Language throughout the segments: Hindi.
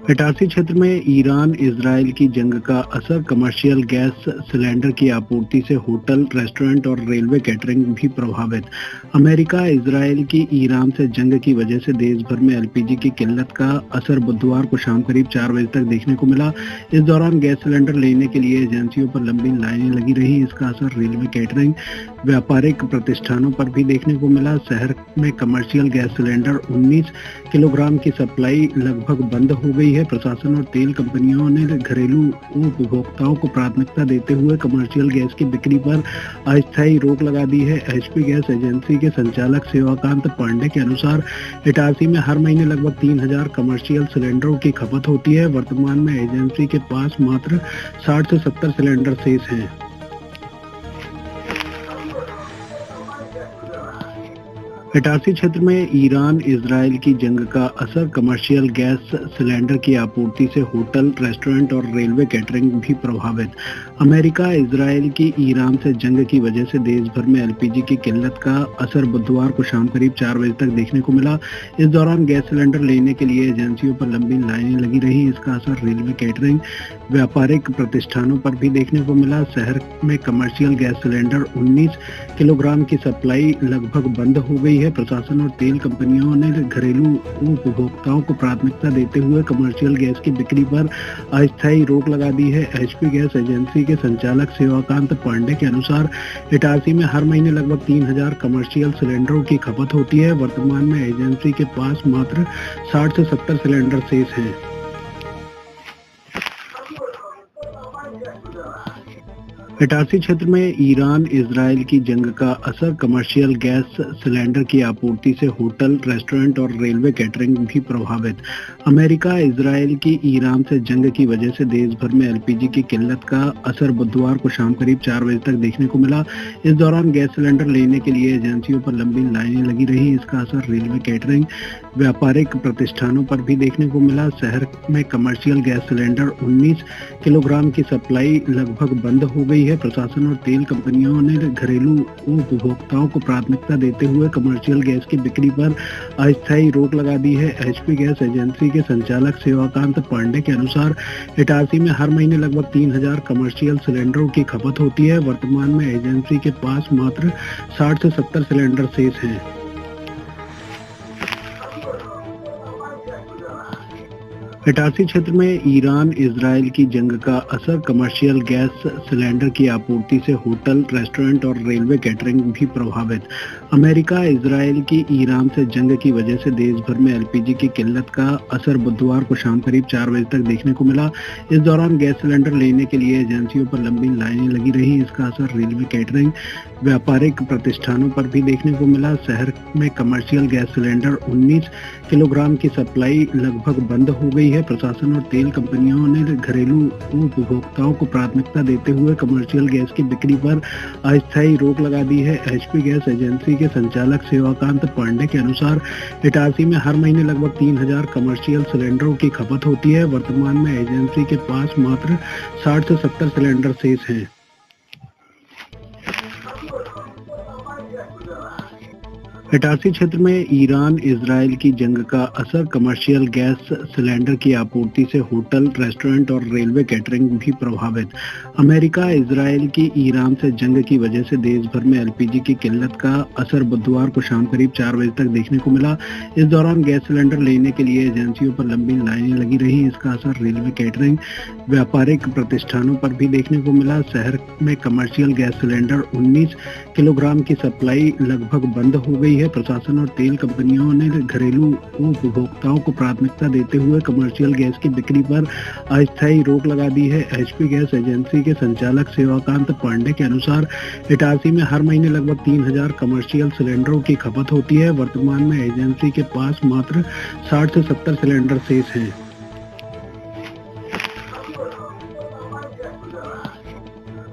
इटारसी क्षेत्र में ईरान इजरायल की जंग का असर, कमर्शियल गैस सिलेंडर की आपूर्ति से होटल, रेस्टोरेंट और रेलवे कैटरिंग भी प्रभावित। अमेरिका इजरायल की ईरान से जंग की वजह से देश भर में एलपीजी की किल्लत का असर बुधवार को शाम करीब 4 बजे तक देखने को मिला। इस दौरान गैस सिलेंडर लेने के लिए एजेंसियों पर लंबी लाइनें लगी रही। इसका असर रेलवे, कैटरिंग, व्यापारिक प्रतिष्ठानों पर भी देखने को मिला। शहर में कमर्शियल गैस सिलेंडर 19 किलोग्राम की सप्लाई लगभग बंद हो गई है। प्रशासन और तेल कंपनियों ने घरेलू उपभोक्ताओं को प्राथमिकता देते हुए कमर्शियल गैस की बिक्री पर अस्थायी रोक लगा दी है। एचपी गैस एजेंसी के संचालक सेवाकांत पांडे के अनुसार इटारसी में हर महीने लगभग 3000 कमर्शियल सिलेंडरों की खपत होती है। वर्तमान में एजेंसी के पास मात्र 60 से 70 सिलेंडर शेष हैं। इटारसी क्षेत्र में ईरान इजरायल की जंग का असर, कमर्शियल गैस सिलेंडर की आपूर्ति से होटल, रेस्टोरेंट और रेलवे कैटरिंग भी प्रभावित। अमेरिका इजरायल की ईरान से जंग की वजह से देश भर में एलपीजी की किल्लत का असर बुधवार को शाम करीब 4 बजे तक देखने को मिला। इस दौरान गैस सिलेंडर लेने के लिए एजेंसियों पर लंबी लाइनें लगी रही। इसका असर रेलवे, कैटरिंग, व्यापारिक प्रतिष्ठानों पर भी देखने को मिला। शहर में कमर्शियल गैस सिलेंडर 19 किलोग्राम की सप्लाई लगभग बंद हो गई है। प्रशासन और तेल कंपनियों ने घरेलू उपभोक्ताओं को प्राथमिकता देते हुए कमर्शियल गैस की बिक्री पर अस्थायी रोक लगा दी है। एचपी गैस एजेंसी के संचालक सेवाकांत पांडे के अनुसार इटारसी में हर महीने लगभग 3000 कमर्शियल सिलेंडरों की खपत होती है। वर्तमान में एजेंसी के पास मात्र 60 से 70 सिलेंडर शेष हैं। इटारसी क्षेत्र में ईरान इजरायल की जंग का असर, कमर्शियल गैस सिलेंडर की आपूर्ति से होटल, रेस्टोरेंट और रेलवे कैटरिंग भी प्रभावित। अमेरिका इजरायल की ईरान से जंग की वजह से देश भर में एलपीजी की किल्लत का असर बुधवार को शाम करीब 4 बजे तक देखने को मिला। इस दौरान गैस सिलेंडर लेने के लिए एजेंसियों पर लंबी लाइनें लगी रही। इसका असर रेलवे, कैटरिंग, व्यापारिक प्रतिष्ठानों पर भी देखने को मिला। शहर में कमर्शियल गैस सिलेंडर 19 किलोग्राम की सप्लाई लगभग बंद हो गई है। प्रशासन और तेल कंपनियों ने घरेलू उपभोक्ताओं को प्राथमिकता देते हुए कमर्शियल गैस की बिक्री पर अस्थायी रोक लगा दी है। एचपी गैस एजेंसी के संचालक सेवाकांत पांडे के अनुसार इटारसी में हर महीने लगभग 3000 कमर्शियल सिलेंडरों की खपत होती है। वर्तमान में एजेंसी के पास मात्र 60 से 70 सिलेंडर शेष हैं। इटारसी क्षेत्र में ईरान इजरायल की जंग का असर, कमर्शियल गैस सिलेंडर की आपूर्ति से होटल, रेस्टोरेंट और रेलवे कैटरिंग भी प्रभावित। अमेरिका इजरायल की ईरान से जंग की वजह से देश भर में एलपीजी की किल्लत का असर बुधवार को शाम करीब 4 बजे तक देखने को मिला। इस दौरान गैस सिलेंडर लेने के लिए एजेंसियों पर लंबी लाइनें लगी रही। इसका असर रेलवे, कैटरिंग, व्यापारिक प्रतिष्ठानों पर भी देखने को मिला। शहर में कमर्शियल गैस सिलेंडर 19 किलोग्राम की सप्लाई लगभग बंद हो गई है। प्रशासन और तेल कंपनियों ने घरेलू उपभोक्ताओं को प्राथमिकता देते हुए कमर्शियल गैस की बिक्री पर अस्थायी रोक लगा दी है। एचपी गैस एजेंसी के संचालक सेवाकांत पांडे के अनुसार इटारसी में हर महीने लगभग 3000 कमर्शियल सिलेंडरों की खपत होती है। वर्तमान में एजेंसी के पास मात्र 60 से 70 सिलेंडर शेष हैं। इटारसी क्षेत्र में ईरान इजरायल की जंग का असर, कमर्शियल गैस सिलेंडर की आपूर्ति से होटल, रेस्टोरेंट और रेलवे कैटरिंग भी प्रभावित। अमेरिका इजरायल की ईरान से जंग की वजह से देश भर में एलपीजी की किल्लत का असर बुधवार को शाम करीब 4 बजे तक देखने को मिला। इस दौरान गैस सिलेंडर लेने के लिए एजेंसियों पर लंबी लाइनें लगी रही। इसका असर रेलवे, कैटरिंग, व्यापारिक प्रतिष्ठानों पर भी देखने को मिला। शहर में कमर्शियल गैस सिलेंडर 19 किलोग्राम की सप्लाई लगभग बंद हो गई है। प्रशासन और तेल कंपनियों ने घरेलू उपभोक्ताओं को प्राथमिकता देते हुए कमर्शियल गैस की बिक्री पर अस्थायी रोक लगा दी है। एचपी गैस एजेंसी के संचालक सेवाकांत पांडे के अनुसार इटारसी में हर महीने लगभग 3000 कमर्शियल सिलेंडरों की खपत होती है। वर्तमान में एजेंसी के पास मात्र 60 से 70 सिलेंडर शेष हैं।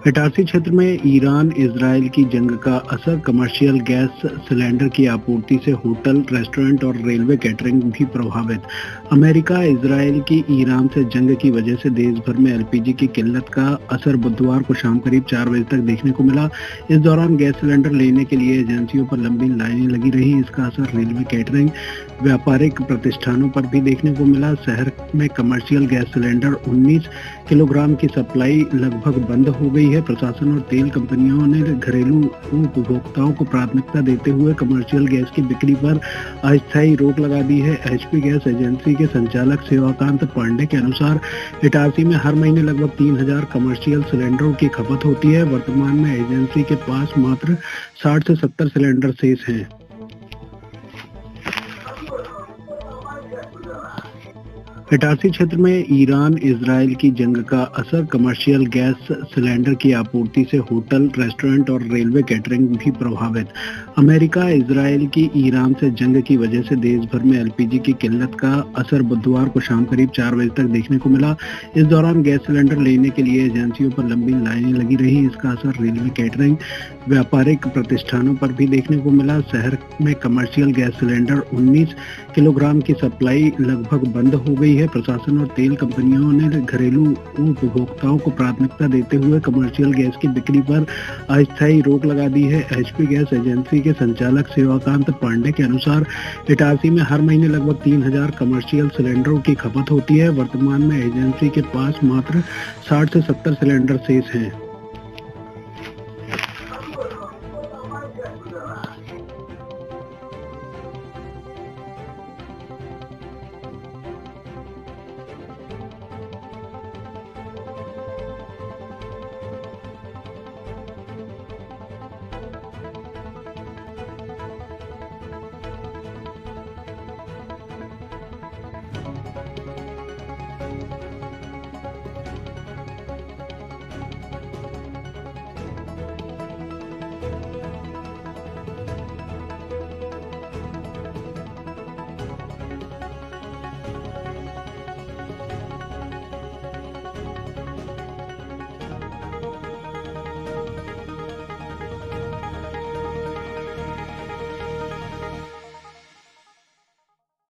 इटारसी क्षेत्र में ईरान इजरायल की जंग का असर, कमर्शियल गैस सिलेंडर की आपूर्ति से होटल, रेस्टोरेंट और रेलवे कैटरिंग भी प्रभावित। अमेरिका इजरायल की ईरान से जंग की वजह से देश भर में एलपीजी की किल्लत का असर बुधवार को शाम करीब 4 बजे तक देखने को मिला। इस दौरान गैस सिलेंडर लेने के लिए एजेंसियों पर लंबी लाइनें लगी रही। इसका असर रेलवे, कैटरिंग, व्यापारिक प्रतिष्ठानों पर भी देखने को मिला। शहर में कमर्शियल गैस सिलेंडर 19 किलोग्राम की सप्लाई लगभग बंद हो गई है। प्रशासन और तेल कंपनियों ने घरेलू उपभोक्ताओं को प्राथमिकता देते हुए कमर्शियल गैस की बिक्री पर अस्थायी रोक लगा दी है। एचपी गैस एजेंसी के संचालक सेवाकांत पांडे के अनुसार इटारसी में हर महीने लगभग 3000 कमर्शियल सिलेंडरों की खपत होती है। वर्तमान में एजेंसी के पास मात्र 60 से 70 सिलेंडर शेष हैं। इटारसी क्षेत्र में ईरान इजरायल की जंग का असर, कमर्शियल गैस सिलेंडर की आपूर्ति से होटल, रेस्टोरेंट और रेलवे कैटरिंग भी प्रभावित। अमेरिका इजरायल की ईरान से जंग की वजह से देश भर में एलपीजी की किल्लत का असर बुधवार को शाम करीब 4 बजे तक देखने को मिला। इस दौरान गैस सिलेंडर लेने के लिए एजेंसियों पर लंबी लाइनें लगी रही। इसका असर रेलवे, कैटरिंग, व्यापारिक प्रतिष्ठानों पर भी देखने को मिला। शहर में कमर्शियल गैस सिलेंडर 19 किलोग्राम की सप्लाई लगभग बंद हो गई है। प्रशासन और तेल कंपनियों ने घरेलू उपभोक्ताओं को प्राथमिकता देते हुए कमर्शियल गैस की बिक्री पर अस्थायी रोक लगा दी है। एचपी गैस एजेंसी के संचालक सेवाकांत पांडे के अनुसार इटारसी में हर महीने लगभग 3000 कमर्शियल सिलेंडरों की खपत होती है। वर्तमान में एजेंसी के पास मात्र 60 से 70 सिलेंडर शेष हैं।